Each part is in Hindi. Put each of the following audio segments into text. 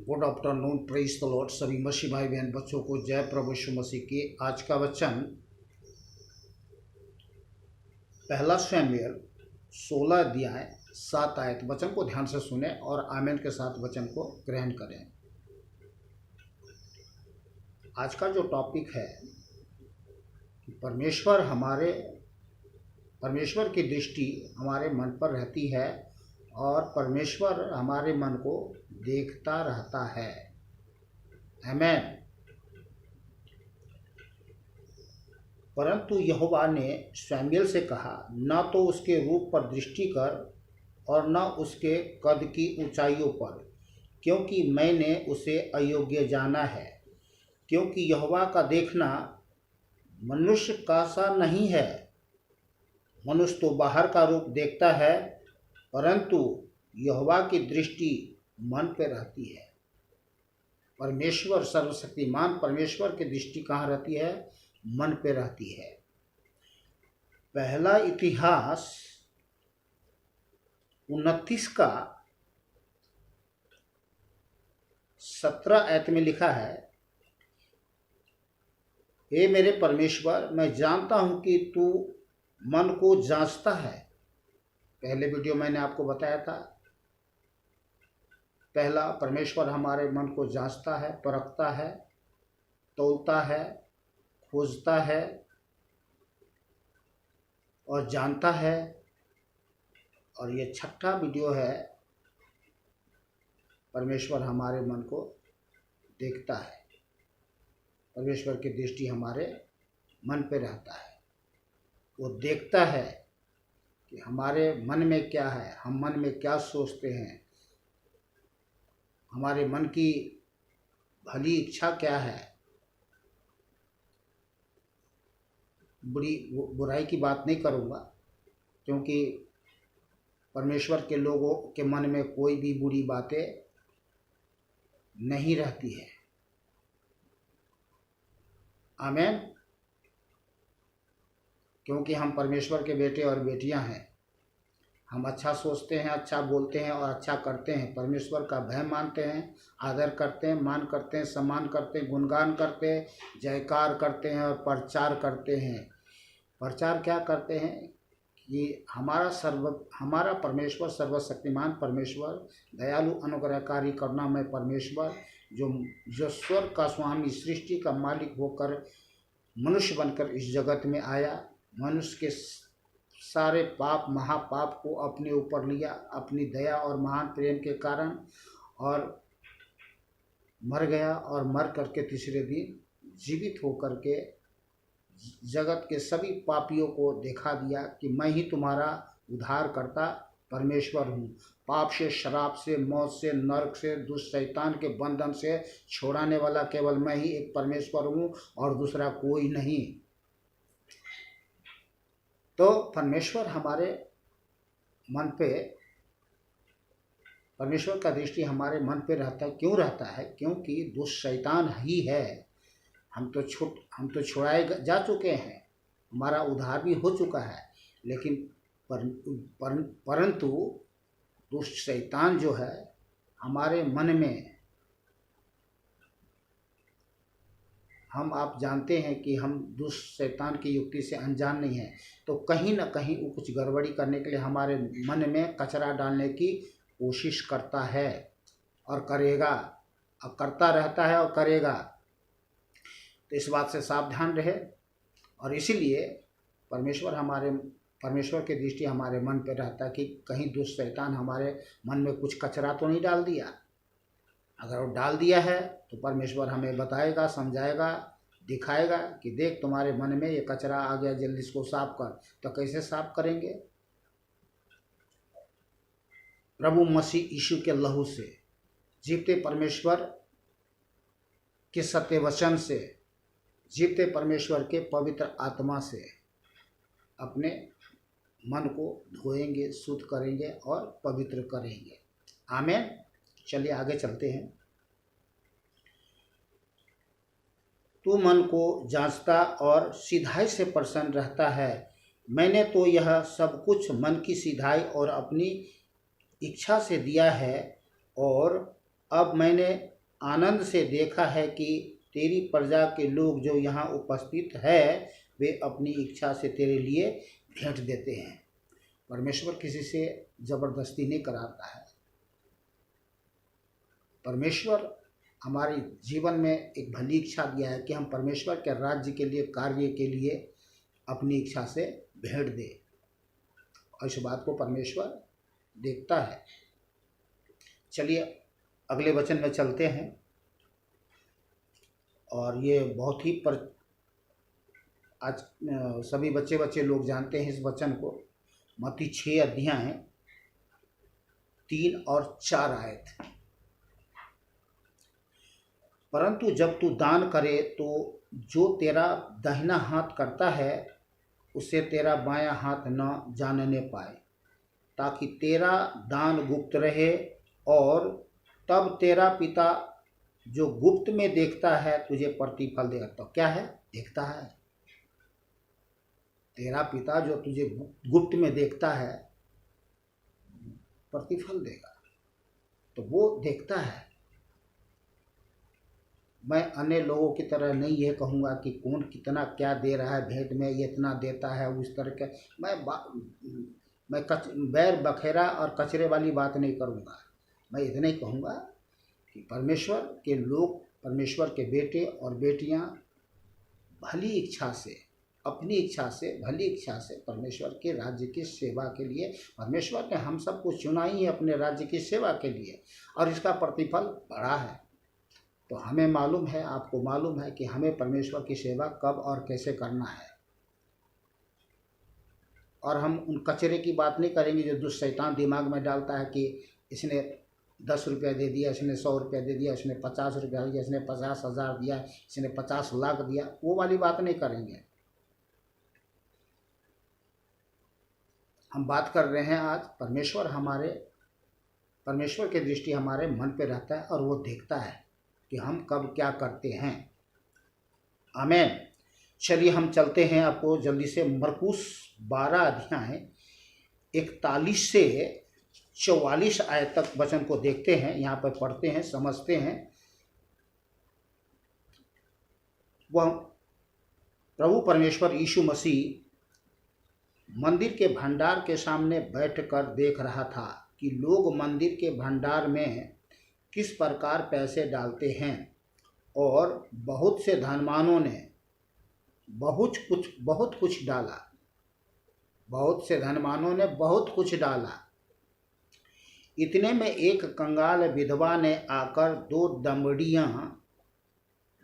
Good afternoon, praise the Lord. सभी मसीह भाई बहन बच्चों को जय प्रभु यीशु मसीह की। आज का वचन पहला शमूएल 16 अध्याय 7 आयत। वचन को ध्यान से सुने और आमीन के साथ वचन को ग्रहण करें। आज का जो टॉपिक है कि परमेश्वर की दृष्टि हमारे मन पर रहती है और परमेश्वर हमारे मन को देखता रहता है। आमीन। परंतु यहोवा ने शमूएल से कहा, न तो उसके रूप पर दृष्टि कर और न उसके कद की ऊंचाइयों पर, क्योंकि मैंने उसे अयोग्य जाना है। क्योंकि यहोवा का देखना मनुष्य का सा नहीं है। मनुष्य तो बाहर का रूप देखता है, परंतु यहोवा की दृष्टि मन पे रहती है। परमेश्वर सर्वशक्तिमान परमेश्वर की दृष्टि कहाँ रहती है? मन पे रहती है। पहला इतिहास 29 का 17 आयत में लिखा है, हे मेरे परमेश्वर, मैं जानता हूं कि तू मन को जांचता है। पहले वीडियो मैंने आपको बताया था, पहला परमेश्वर हमारे मन को जांचता है, परखता है, तौलता है, खोजता है और जानता है। और ये छठा वीडियो है, परमेश्वर हमारे मन को देखता है। परमेश्वर की दृष्टि हमारे मन पे रहता है। वो देखता है कि हमारे मन में क्या है, हम मन में क्या सोचते हैं, हमारे मन की भली इच्छा क्या है। बुराई की बात नहीं करूँगा, क्योंकि परमेश्वर के लोगों के मन में कोई भी बुरी बातें नहीं रहती है। आमीन। क्योंकि हम परमेश्वर के बेटे और बेटियां हैं। हम अच्छा सोचते हैं, अच्छा बोलते हैं और अच्छा करते हैं। परमेश्वर का भय मानते हैं, आदर करते हैं, मान करते हैं, सम्मान करते हैं, गुणगान करते हैं, जयकार करते हैं और प्रचार करते हैं। प्रचार क्या करते हैं कि हमारा परमेश्वर सर्वशक्तिमान परमेश्वर, दयालु अनुग्रहकारी करुणामय परमेश्वर, जो स्वर्ग का स्वामी, सृष्टि का मालिक होकर मनुष्य बनकर इस जगत में आया, मनुष्य के सारे पाप महापाप को अपने ऊपर लिया अपनी दया और महान प्रेम के कारण, और मर गया और मर करके तीसरे दिन जीवित होकर के जगत के सभी पापियों को दिखा दिया कि मैं ही तुम्हारा उद्धार करता परमेश्वर हूँ। पाप से, शराब से, मौत से, नरक से, दुष्ट शैतान के बंधन से छोड़ाने वाला केवल मैं ही एक परमेश्वर हूँ और दूसरा कोई नहीं। तो परमेश्वर हमारे मन पे, परमेश्वर का दृष्टि हमारे मन पे रहता है। क्यों रहता है? क्योंकि दुष्ट शैतान ही है। हम तो छुड़ाए जा चुके हैं, हमारा उद्धार भी हो चुका है, लेकिन परंतु दुष्ट शैतान जो है हमारे मन में, आप जानते हैं कि हम दुष्ट शैतान की युक्ति से अनजान नहीं हैं। तो कहीं ना कहीं वो कुछ गड़बड़ी करने के लिए हमारे मन में कचरा डालने की कोशिश करता है और करेगा, अब करता रहता है और करेगा। तो इस बात से सावधान रहे। और इसीलिए परमेश्वर की दृष्टि हमारे मन पे रहता है कि कहीं दुष्ट शैतान हमारे मन में कुछ कचरा तो नहीं डाल दिया। अगर वो डाल दिया है तो परमेश्वर हमें बताएगा, समझाएगा, दिखाएगा कि देख तुम्हारे मन में ये कचरा आ गया, जल्दी इसको साफ कर। तो कैसे साफ करेंगे? प्रभु मसीह यीशु के लहू से, जीवते परमेश्वर के सत्य वचन से, जीवते परमेश्वर के पवित्र आत्मा से अपने मन को धोएंगे, शुद्ध करेंगे और पवित्र करेंगे। आमीन। चलिए आगे चलते हैं। तू मन को जांचता और सीधाई से प्रसन्न रहता है। मैंने तो यह सब कुछ मन की सीधाई और अपनी इच्छा से दिया है, और अब मैंने आनंद से देखा है कि तेरी प्रजा के लोग जो यहाँ उपस्थित है वे अपनी इच्छा से तेरे लिए भेंट देते हैं। परमेश्वर किसी से जबरदस्ती नहीं कराता है। परमेश्वर हमारे जीवन में एक भली इच्छा दिया है कि हम परमेश्वर के राज्य के लिए, कार्य के लिए अपनी इच्छा से भेंट दें, और इस बात को परमेश्वर देखता है। चलिए अगले वचन में चलते हैं, और ये बहुत ही आज सभी बच्चे लोग जानते हैं इस वचन को। मत्ती 6 अध्याय 3 और 4 आयत। परंतु जब तू दान करे तो जो तेरा दाहिना हाथ करता है उसे तेरा बायां हाथ न जानने पाए, ताकि तेरा दान गुप्त रहे, और तब तेरा पिता जो गुप्त में देखता है तुझे प्रतिफल देगा। तो क्या है? देखता है। तेरा पिता जो तुझे गुप्त में देखता है प्रतिफल देगा। तो वो देखता है। मैं अन्य लोगों की तरह नहीं ये कहूँगा कि कौन कितना क्या दे रहा है भेंट में, ये इतना देता है, उस तरह के मैं बैर बखेरा और कचरे वाली बात नहीं करूँगा। मैं इतना ही कहूँगा कि परमेश्वर के लोग, परमेश्वर के बेटे और बेटियाँ भली इच्छा से, अपनी इच्छा से, भली इच्छा से परमेश्वर के राज्य की सेवा के लिए, परमेश्वर ने हम सबको चुना ही है अपने राज्य की सेवा के लिए, और इसका प्रतिफल बड़ा है। तो हमें मालूम है, आपको मालूम है कि हमें परमेश्वर की सेवा कब और कैसे करना है। और हम उन कचरे की बात नहीं करेंगे जो दुष्ट शैतान दिमाग में डालता है कि इसने 10 रुपया दे दिया, इसने 100 रुपया दे दिया, इसने 50 रुपया दिया, इसने 50,000 दिया, इसने 50 लाख दिया। वो वाली बात नहीं करेंगे। हम बात कर रहे हैं आज परमेश्वर की दृष्टि हमारे मन पे रहता है, और वो देखता है कि हम कब क्या करते हैं। आमीन। चलिए हम चलते हैं आपको जल्दी से मरकुस 12 अध्याय 41 से 44 आयत तक वचन को देखते हैं। यहाँ पर पढ़ते हैं, समझते हैं। वह प्रभु परमेश्वर यीशु मसीह मंदिर के भंडार के सामने बैठकर देख रहा था कि लोग मंदिर के भंडार में किस प्रकार पैसे डालते हैं, और बहुत से धनवानों ने बहुत कुछ डाला। बहुत से धनवानों ने बहुत कुछ डाला। इतने में एक कंगाल विधवा ने आकर 2 दमड़ियां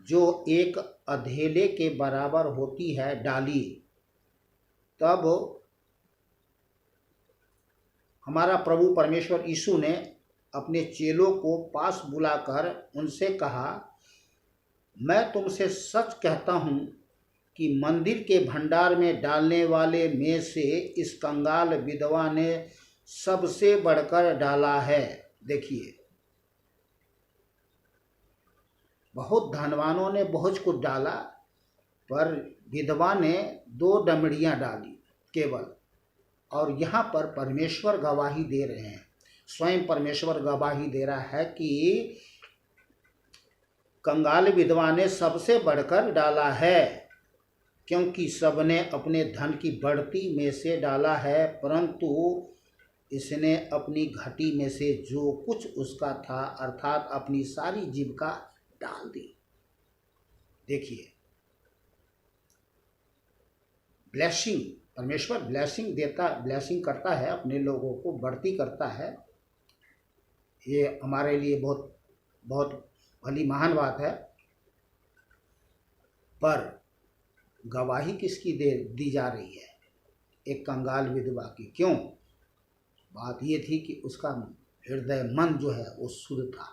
जो एक अधेले के बराबर होती है डाली। तब हमारा प्रभु परमेश्वर यीशु ने अपने चेलों को पास बुलाकर उनसे कहा, मैं तुमसे सच कहता हूँ कि मंदिर के भंडार में डालने वाले में से इस कंगाल विधवा ने सबसे बढ़कर डाला है। देखिए, बहुत धनवानों ने बहुत कुछ डाला, पर विधवा ने 2 दमड़ियाँ डाली केवल। और यहाँ पर परमेश्वर गवाही दे रहे हैं, स्वयं परमेश्वर गवाही दे रहा है कि कंगाल विधवा ने सबसे बढ़कर डाला है, क्योंकि सबने अपने धन की बढ़ती में से डाला है, परंतु इसने अपनी घटी में से जो कुछ उसका था, अर्थात अपनी सारी जीविका डाल दी। देखिए, ब्लेसिंग, परमेश्वर ब्लेसिंग करता है, अपने लोगों को बढ़ती करता है। ये हमारे लिए बहुत बहुत भली महान बात है। पर गवाही किसकी दी जा रही है? एक कंगाल विधवा की। क्यों? बात ये थी कि उसका हृदय, मन जो है वो शुद्ध था।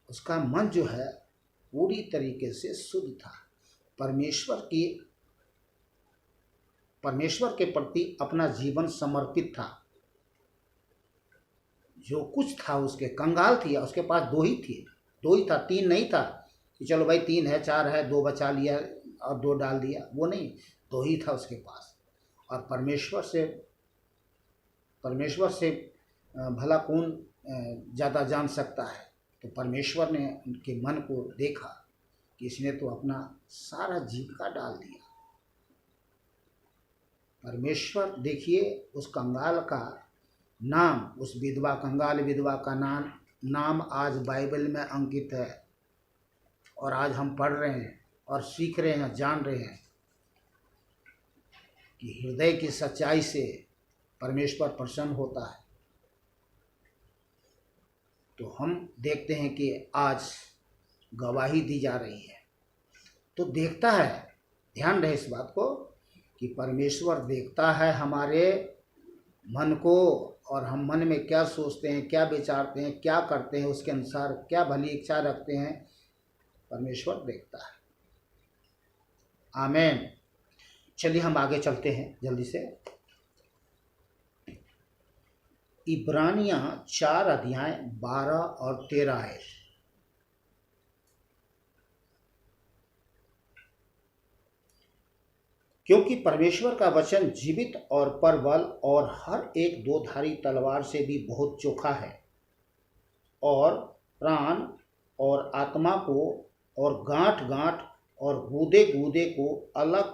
उसका मन जो है पूरी तरीके से शुद्ध था। परमेश्वर के प्रति अपना जीवन समर्पित था। जो कुछ था उसके, कंगाल थी, उसके पास 2 ही था, 3 नहीं था कि चलो भाई 3 है, 4 है, 2 बचा लिया और 2 डाल दिया। वो नहीं, 2 ही था उसके पास। और परमेश्वर से भला कौन ज़्यादा जान सकता है। तो परमेश्वर ने उनके मन को देखा कि इसने तो अपना सारा जीविका डाल दिया। परमेश्वर देखिए उस कंगाल का नाम, उस विधवा, कंगाल विधवा का नाम आज बाइबल में अंकित है। और आज हम पढ़ रहे हैं और सीख रहे हैं, जान रहे हैं कि हृदय की सच्चाई से परमेश्वर प्रसन्न होता है। तो हम देखते हैं कि आज गवाही दी जा रही है। तो देखता है, ध्यान रहे इस बात को कि परमेश्वर देखता है हमारे मन को, और हम मन में क्या सोचते हैं, क्या विचारते हैं, क्या करते हैं, उसके अनुसार क्या भली इच्छा रखते हैं, परमेश्वर देखता है। आमीन। चलिए हम आगे चलते हैं जल्दी से। इब्रानियां 4 अध्याय 12 और 13 है। क्योंकि परमेश्वर का वचन जीवित और परबल और हर एक दोधारी तलवार से भी बहुत चोखा है, और प्राण और आत्मा को और गांठ गांठ और गूदे गूदे को अलग